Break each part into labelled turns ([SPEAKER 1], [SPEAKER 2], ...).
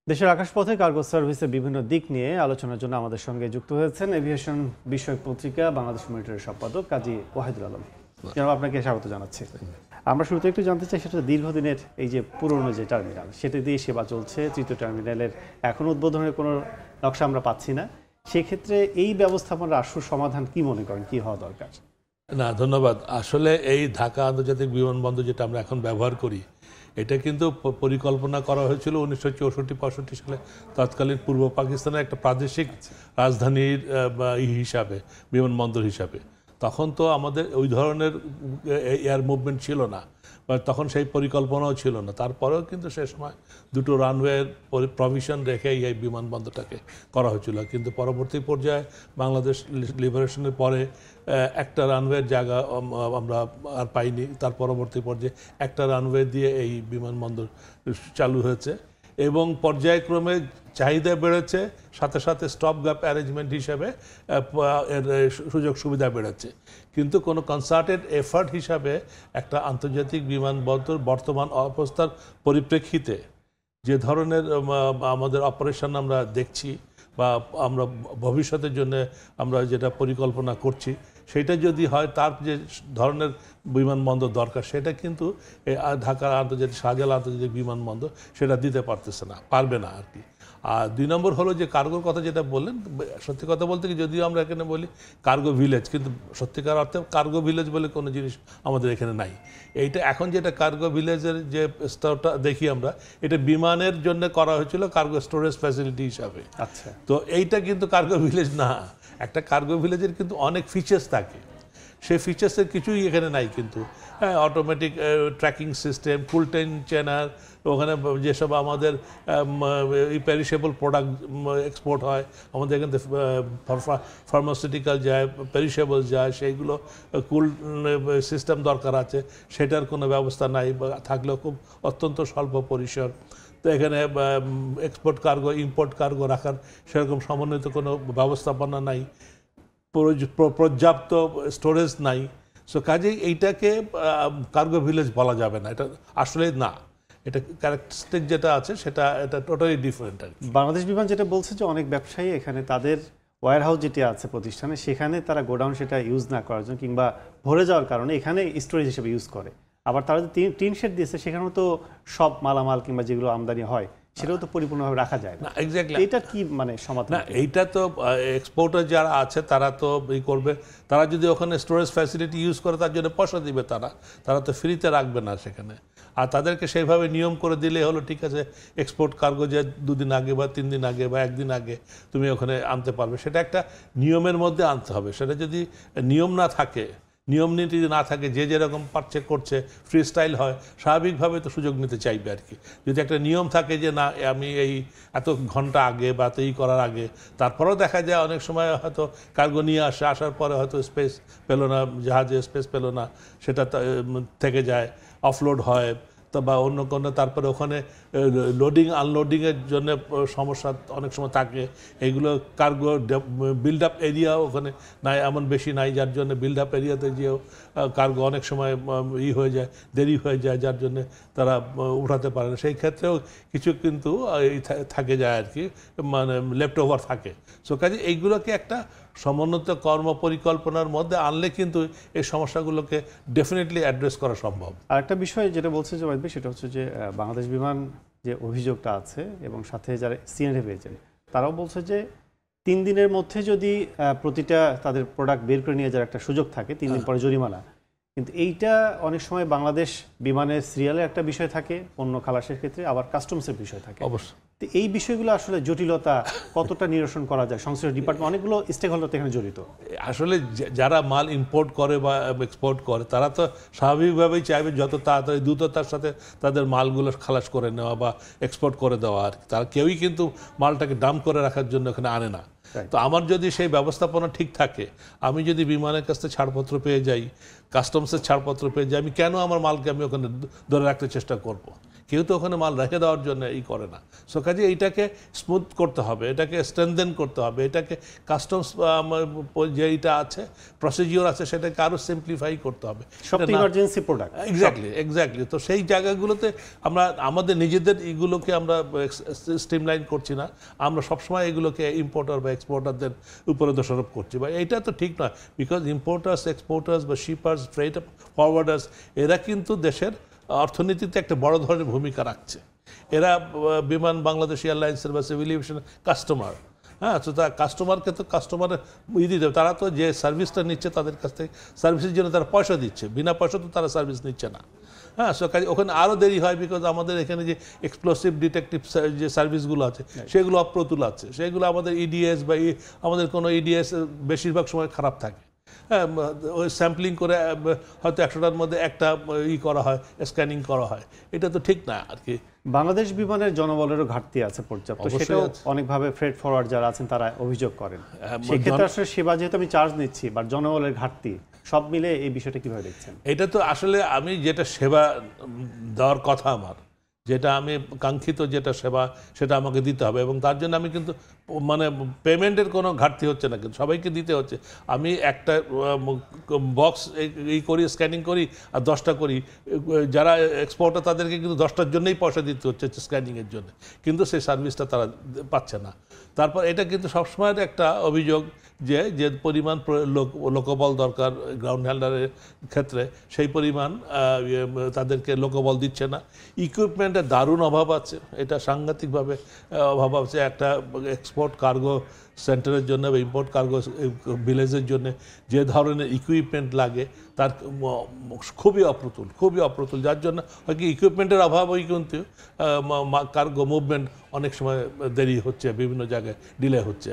[SPEAKER 1] দেশের আকাশপথে কার্গো সার্ভিসের বিভিন্ন দিক নিয়ে আলোচনার জন্য আমাদের সঙ্গে যুক্ত হয়েছেন এভিয়েশন বিষয়ক পত্রিকা বাংলাদেশ মনিটরের সম্পাদক কাজী ওয়াহিদুল আলম। জনাব, আপনাকে স্বাগত জানাচ্ছি। আমরা শুরুতে একটু জানতে চাই, সেটা দীর্ঘদিনের এই যে পুরনো যে টার্মিনাল, সেটা দিয়ে সেবা চলছে। তৃতীয় টার্মিনালের এখনো উদ্বোধনের কোনো নকশা আমরা পাচ্ছি না। সেক্ষেত্রে এই ব্যবস্থাপনার আশু সমাধান কি মনে করেন, কি হওয়া দরকার?
[SPEAKER 2] না, ধন্যবাদ। আসলে এই ঢাকা আন্তর্জাতিক বিমানবন্দর যেটা আমরা এখন ব্যবহার করি, এটা কিন্তু পরিকল্পনা করা হয়েছিল 1964-65 সালে তৎকালীন পূর্ব পাকিস্তানের একটা প্রাদেশিক রাজধানীর হিসাবে, বিমানবন্দর হিসাবে। তখন তো আমাদের ওই ধরনের এয়ার মুভমেন্ট ছিল না, বা তখন সেই পরিকল্পনাও ছিল না। তারপরেও কিন্তু সে সময় দুটো রানওয়ের প্রভিশন রেখে এই বিমানবন্দরটাকে করা হয়েছিল। কিন্তু পরবর্তী পর্যায়ে বাংলাদেশ লিবারেশনের পরে একটা রানওয়ের জায়গা আমরা আর পাইনি। তার পরবর্তী পর্যায়ে একটা রানওয়ে দিয়ে এই বিমানবন্দর চালু হয়েছে এবং পর্যায়ক্রমে চাহিদা বেড়েছে, সাথে সাথে স্টপ গ্যাপ অ্যারেঞ্জমেন্ট হিসাবে এর সুযোগ সুবিধা বেড়েছে। কিন্তু কোনো কনসার্টেড এফার্ট হিসাবে একটা আন্তর্জাতিক বিমানবন্দর বর্তমান অবস্থার পরিপ্রেক্ষিতে যে ধরনের আমাদের অপারেশন আমরা দেখছি বা আমরা ভবিষ্যতের জন্য আমরা যেটা পরিকল্পনা করছি, সেটা যদি হয়, তার যে ধরনের বিমানবন্দর দরকার, সেটা কিন্তু ঢাকার আন্তর্জাতিক শাহজালাল আন্তর্জাতিক বিমানবন্দর সেটা দিতে পারবে না আর কি। আর 2 নম্বর হলো যে কার্গোর কথা যেটা বললেন, সত্যি কথা বলতে কি, যদিও আমরা এখানে বলি কার্গো ভিলেজ, কিন্তু সত্যিকার অর্থে কার্গো ভিলেজ বলে কোনো জিনিস আমাদের এখানে নাই। এইটা এখন যেটা কার্গো ভিলেজের যে স্তরটা দেখি আমরা, এটা বিমানের জন্য করা হয়েছিল কার্গো স্টোরেজ ফ্যাসিলিটি হিসাবে।
[SPEAKER 1] আচ্ছা,
[SPEAKER 2] তো এইটা কিন্তু কার্গো ভিলেজ না। একটা কার্গো ভিলেজের কিন্তু অনেক ফিচার্স থাকে, সেই ফিচার্সের কিছুই এখানে নাই। কিন্তু হ্যাঁ, অটোমেটিক ট্র্যাকিং সিস্টেম, কুলটেন চেনার, ওখানে যেসব আমাদের পেরিশেবল প্রোডাক্ট এক্সপোর্ট হয়, আমাদের এখান থেকে ফার্মাসিউটিক্যাল যায়, পেরিশেবল যায়, সেইগুলো কুল সিস্টেম দরকার আছে, সেটার কোনো ব্যবস্থা নাই, বা থাকলেও খুব অত্যন্ত স্বল্প পরিসর। তো এখানে এক্সপোর্ট কার্গো, ইম্পোর্ট কার্গো রাখার সেরকম সমন্বিত কোনো ব্যবস্থাপনা নাই, পর্যাপ্ত স্টোরেজ নাই। সো কাজেই এইটাকে কার্গো ভিলেজ বলা যাবে না, এটা আসলে না। এটা ক্যারেক্টারিস্টিক যেটা আছে সেটা এটা টোটালি ডিফারেন্ট আর কি।
[SPEAKER 1] বাংলাদেশ বিমান যেটা বলছে যে অনেক ব্যবসায়ী এখানে তাদের ওয়্যার হাউস যেটি আছে প্রতিষ্ঠানে, সেখানে তারা গোডাউন সেটা ইউজ না করার জন্য কিংবা ভরে যাওয়ার কারণে এখানে স্টোরেজ হিসেবে ইউজ করে। আবার তারা যে টিন শেড দিয়েছে, সেখানেও তো সব মালামাল কিংবা যেগুলো আমদানি হয় সেটাও তো পরিপূর্ণভাবে রাখা যায় না।
[SPEAKER 2] এক্স্যাক্টলি,
[SPEAKER 1] এটা কি মানে সমাধান?
[SPEAKER 2] না, এইটা তো এক্সপোর্টার যারা আছে তারা তো ই করবে। তারা যদি ওখানে স্টোরেজ ফ্যাসিলিটি ইউজ করে, তার জন্য পয়সা দিবে। তারা তো ফ্রিতে রাখবে না সেখানে। আর তাদেরকে সেইভাবে নিয়ম করে দিলে হলো, ঠিক আছে, এক্সপোর্ট কার্গো যে 2 দিন আগে বা 3 দিন আগে বা 1 দিন আগে তুমি ওখানে আনতে পারবে, সেটা একটা নিয়মের মধ্যে আনতে হবে। সেটা যদি নিয়ম না থাকে, নিয়ম নীতি না থাকে, যে যেরকম পারছে করছে, ফ্রি স্টাইল হয়, স্বাভাবিকভাবে তো সুযোগ নিতে চাইবে আর কি। যদি একটা নিয়ম থাকে যে না, আমি এই এত ঘন্টা আগে বা এই করার আগে, তারপরেও দেখা যায় অনেক সময় হয়তো কার্গো নিয়ে আসার পরে হয়তো স্পেস পেলো না, জাহাজে স্পেস পেলো না, সেটা থেকে যায়, অফলোড হয় তো বা অন্য কোনো, তারপরে ওখানে লোডিং আনলোডিংয়ের জন্য সমস্যা অনেক সময় থাকে। এইগুলো কার্গো বিল্ড আপ এরিয়া ওখানে নাই, এমন বেশি নাই, যার জন্য বিল্ড আপ এরিয়াতে যেও কার্গো অনেক সময় হয়ে যায়, দেরি হয়ে যায়, যার জন্য তারা উঠাতে পারে না। সেই ক্ষেত্রেও কিছু কিন্তু থাকে যায় আর কি, মানে লেফট ওভার থাকে। সো কাজে এইগুলোকে একটা সমন্বিত কর্ম পরিকল্পনার মধ্যে আনলে কিন্তু এই সমস্যাগুলোকে ডেফিনেটলি অ্যাড্রেস করা সম্ভব।
[SPEAKER 1] আর একটা বিষয় যেটা বলছে যে ওয়াহিদ ভাই, সেটা হচ্ছে যে বাংলাদেশ বিমান যে অভিযোগটা আছে এবং সাথে যারা সিএনএফ এজেন্ট, তারাও বলছে যে 3 দিনের মধ্যে যদি প্রতিটা তাদের প্রোডাক্ট বের করে নিয়ে যাওয়ার একটা সুযোগ থাকে, 3 দিন পরে জরিমানা। কিন্তু এইটা অনেক সময় বাংলাদেশ বিমানের সিরিয়ালের একটা বিষয় থাকে, পণ্য খালাসের ক্ষেত্রে আবার কাস্টমসের বিষয় থাকে।
[SPEAKER 2] অবশ্যই।
[SPEAKER 1] তো এই বিষয়গুলো আসলে জটিলতা কতটা নিরসন করা যায়? সংশ্লিষ্ট ডিপার্টমেন্ট, অনেকগুলো স্টেক হোল্ডার এখানে জড়িত।
[SPEAKER 2] আসলে যারা মাল ইম্পোর্ট করে বা এক্সপোর্ট করে, তারা তো স্বাভাবিকভাবেই চাইবে যত তাড়াতাড়ি দ্রুততার সাথে তাদের মালগুলো খালাস করে নেওয়া বা এক্সপোর্ট করে দেওয়া আর কি। তারা কেউই কিন্তু মালটাকে ডাম্প করে রাখার জন্য এখানে আনে না। তো আমার যদি সেই ব্যবস্থাপনা ঠিক থাকে, আমি যদি বিমানের কাছ থেকে ছাড়পত্র পেয়ে যাই, কাস্টমসের ছাড়পত্র পেয়ে যাই, আমি কেন আমার মালকে আমি ওখানে ধরে রাখতে চেষ্টা করব? কেউ তো ওখানে মাল রেখে দেওয়ার জন্য করে না। সো কাজে এইটাকে স্মুথ করতে হবে, এটাকে স্ট্রেনথেন করতে হবে, এটাকে কাস্টমস যেটা আছে প্রসিডিওর আছে সেটাকে আরও সিম্পলিফাই করতে হবে।
[SPEAKER 1] সব ইমার্জেন্সি প্রোডাক্ট।
[SPEAKER 2] এক্স্যাক্টলি। তো সেই জায়গাগুলোতে আমরা আমাদের নিজেদের এইগুলোকে আমরা স্ট্রিমলাইন করছি না, আমরা সবসময় এগুলোকে ইম্পোর্টার বা এক্সপোর্টারদের উপরে দোষারোপ করছি। বা এটা তো ঠিক নয়, বিকজ ইম্পোর্টার্স, এক্সপোর্টার্স বা শিপার্স, ফ্রেট ফরওয়ার্ডার্স এরা কিন্তু দেশের অর্থনীতিতে একটা বড় ধরনের ভূমিকা রাখছে। এরা বিমান বাংলাদেশ এয়ারলাইন্সের বা সিভিল এভিয়েশনের কাস্টমার। হ্যাঁ, তো তার কাস্টমারকে তো কাস্টমারের দিতে হবে। তারা তো যে সার্ভিসটা নিচ্ছে তাদের কাছ থেকে সার্ভিসের জন্য তারা পয়সা দিচ্ছে, বিনা পয়সা তো তারা সার্ভিস নিচ্ছে না। হ্যাঁ, সো কাজে ওখানে আরও দেরি হয়, বিকজ আমাদের এখানে যে এক্সপ্লোসিভ ডিটেকটিভ যে সার্ভিসগুলো আছে সেগুলো অপ্রতুল আছে, সেগুলো আমাদের ইডিএস বা আমাদের কোনো ইডিএস বেশিরভাগ সময় খারাপ থাকে। হ্যাঁ, ওই স্যাম্পলিং করে হয়তো 100টার মধ্যে একটা করা হয়, স্ক্যানিং করা হয়, এটা তো ঠিক না আর কি।
[SPEAKER 1] বাংলাদেশ বিমানের জনবলেরও ঘাটতি আছে পর্যাপ্ত, সেটাও অনেকভাবে ফ্রেট ফরওয়ার্ড যারা আছেন তারা অভিযোগ করেন। সেক্ষেত্রে আসলে সেবা যেহেতু আমি চার্জ নিচ্ছি বা জনবলের ঘাটতি, সব মিলে এই বিষয়টা কিভাবে দেখছেন?
[SPEAKER 2] এটা তো আসলে আমি যেটা সেবা দেওয়ার কথা, আমার যেটা আমি কাঙ্ক্ষিত যেটা সেবা সেটা আমাকে দিতে হবে, এবং তার জন্য আমি কিন্তু মানে পেমেন্টের কোনো ঘাটতি হচ্ছে না, কিন্তু সবাইকে দিতে হচ্ছে। আমি একটা বক্স করি, স্ক্যানিং করি আর 10টা করি, যারা এক্সপোর্টার তাদেরকে কিন্তু 10টার জন্যই পয়সা দিতে হচ্ছে স্ক্যানিংয়ের জন্য, কিন্তু সেই সার্ভিসটা তারা পাচ্ছে না। তারপর এটা কিন্তু সবসময়ের একটা অভিযোগ যে পরিমাণ লোকবল দরকার গ্রাউন্ড হ্যান্ডলারের ক্ষেত্রে, সেই পরিমাণ তাদেরকে লোকবল দিচ্ছে না। ইকুইপমেন্টের দারুণ অভাব আছে, এটা সাংঘাতিকভাবে অভাব আছে। একটা এক্সপোর্ট কার্গো সেন্টারের জন্য বা ইম্পোর্ট কার্গো ভিলেজের জন্য যে ধরনের ইকুইপমেন্ট লাগে তার খুবই অপ্রতুল, যার জন্য হয়তো ইকুইপমেন্টের অভাবই কিন্তু কার্গো মুভমেন্ট অনেক সময় দেরি হচ্ছে, বিভিন্ন জায়গায় ডিলে হচ্ছে।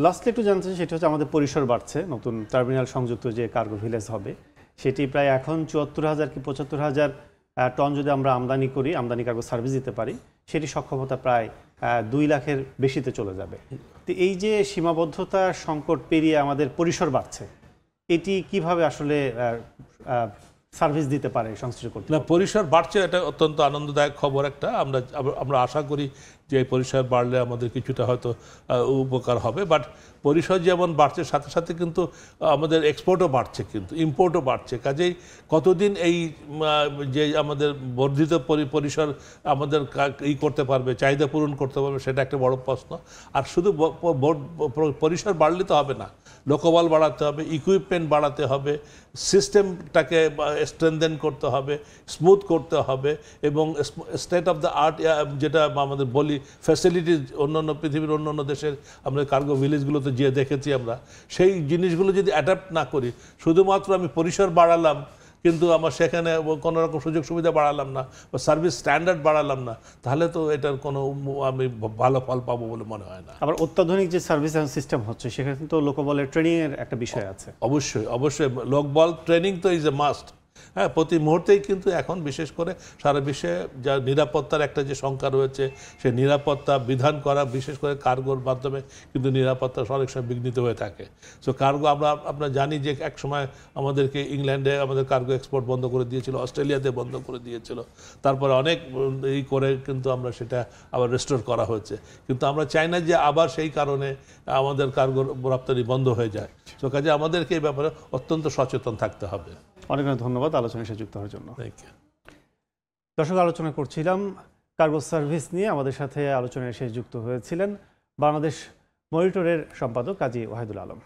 [SPEAKER 1] লাস্টে একটু জানতে চাই, সেটা হচ্ছে আমাদের পরিসর বাড়ছে, নতুন টার্মিনাল সংযুক্ত যে কার্গো ভিলেজ হবে সেটি প্রায় এখন ৭৪,০০০ কি ৭৫,০০০ টন যদি আমরা আমদানি কার্গো সার্ভিস দিতে পারি, সেটি সক্ষমতা প্রায় ২ লাখের বেশিতে চলে যাবে। তো এই যে সীমাবদ্ধতা সংকট পেরিয়ে আমাদের পরিসর বাড়ছে, এটি কিভাবে আসলে সার্ভিস দিতে পারে সংশ্লিষ্ট কর্তৃপক্ষ?
[SPEAKER 2] না, পরিসর বাড়ছে, এটা অত্যন্ত আনন্দদায়ক খবর একটা। আমরা আশা করি যে এই পরিসর বাড়লে আমাদের কিছুটা হয়তো উপকার হবে। বাট পরিসর যেমন বাড়ছে, সাথে সাথে কিন্তু আমাদের এক্সপোর্টও বাড়ছে, কিন্তু ইম্পোর্টও বাড়ছে। কাজেই কতদিন এই যে আমাদের বর্ধিত পরিসর আমাদের করতে পারবে, চাহিদা পূরণ করতে পারবে, সেটা একটা বড় প্রশ্ন। আর শুধু পরিসর বাড়লে তো হবে না, লোকবল বাড়াতে হবে, ইকুইপমেন্ট বাড়াতে হবে, সিস্টেমটাকে স্ট্রেনথেন করতে হবে, স্মুথ করতে হবে, এবং স্টেট অফ দ্য আর্ট যেটা আমাদের বলি ফ্যাসিলিটিস অন্যান্য পৃথিবীর অন্যান্য দেশের আমরা কার্গো ভিলেজগুলোতে যে দেখেছি আমরা, সেই জিনিসগুলো যদি অ্যাডাপ্ট না করি, শুধুমাত্র আমি পরিসর বাড়ালাম কিন্তু আমার সেখানে কোনো রকম সুযোগ সুবিধা বাড়ালাম না বা সার্ভিস স্ট্যান্ডার্ড বাড়ালাম না, তাহলে তো এটার কোনো আমি ভালো ফল পাবো বলে মনে হয় না।
[SPEAKER 1] আবার অত্যাধুনিক যে সার্ভিস সিস্টেম হচ্ছে সেখানে তো লোকবলের ট্রেনিংয়ের একটা বিষয় আছে।
[SPEAKER 2] অবশ্যই লোকবল ট্রেনিং তো ইজ এ মাস্ট। হ্যাঁ, প্রতি মুহূর্তেই কিন্তু এখন বিশেষ করে সারা বিশ্বে যা নিরাপত্তার একটা যে শঙ্কা রয়েছে, সেই নিরাপত্তা বিধান করা, বিশেষ করে কার্গোর মাধ্যমে কিন্তু নিরাপত্তা অনেক সময় বিঘ্নিত হয়ে থাকে। সো কার্গো আমরা জানি যে এক সময় আমাদেরকে ইংল্যান্ডে আমাদের কার্গো এক্সপোর্ট বন্ধ করে দিয়েছিল, অস্ট্রেলিয়াতে বন্ধ করে দিয়েছিল, তারপরে অনেক করে কিন্তু আমরা সেটা আবার রেস্টোর করা হয়েছে। কিন্তু আমরা চাই না যে আবার সেই কারণে আমাদের কার্গোর রপ্তানি বন্ধ হয়ে যায়। সো কাজে আমাদেরকে এই ব্যাপারে অত্যন্ত সচেতন থাকতে হবে।
[SPEAKER 1] অনেক অনেক ধন্যবাদ আলোচনায় যুক্ত হওয়ার জন্য। দর্শক, আলোচনা করছিলাম কার্গো সার্ভিস নিয়ে। আমাদের সাথে আলোচনায় যুক্ত হয়েছিলেন বাংলাদেশ মনিটরের সম্পাদক কাজী ওয়াহিদুল আলম।